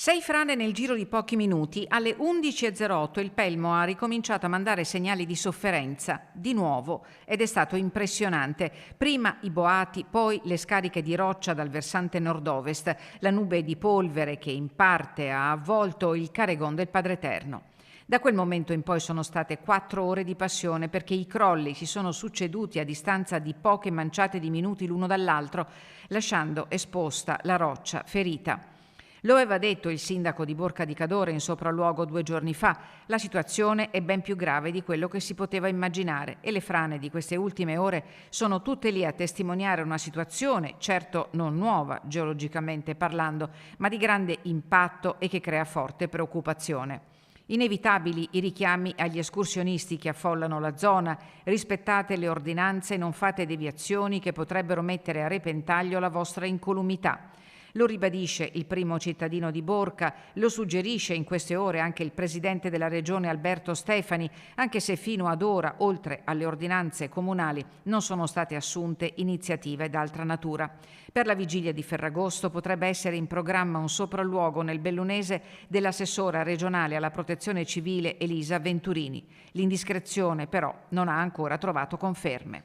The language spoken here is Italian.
6 frane nel giro di pochi minuti. Alle 11.08 il Pelmo ha ricominciato a mandare segnali di sofferenza, di nuovo, ed è stato impressionante. Prima i boati, poi le scariche di roccia dal versante nord-ovest, la nube di polvere che in parte ha avvolto il Caregon del Padre Eterno. Da quel momento in poi sono state 4 ore di passione, perché i crolli si sono succeduti a distanza di poche manciate di minuti l'uno dall'altro, lasciando esposta la roccia ferita. Lo aveva detto il sindaco di Borca di Cadore in sopralluogo 2 giorni fa: la situazione è ben più grave di quello che si poteva immaginare e le frane di queste ultime ore sono tutte lì a testimoniare una situazione, certo non nuova geologicamente parlando, ma di grande impatto e che crea forte preoccupazione. Inevitabili i richiami agli escursionisti che affollano la zona: rispettate le ordinanze e non fate deviazioni che potrebbero mettere a repentaglio la vostra incolumità. Lo ribadisce il primo cittadino di Borca, lo suggerisce in queste ore anche il presidente della regione Alberto Stefani, anche se fino ad ora, oltre alle ordinanze comunali, non sono state assunte iniziative d'altra natura. Per la vigilia di Ferragosto potrebbe essere in programma un sopralluogo nel bellunese dell'assessora regionale alla protezione civile Elisa Venturini. L'indiscrezione però non ha ancora trovato conferme.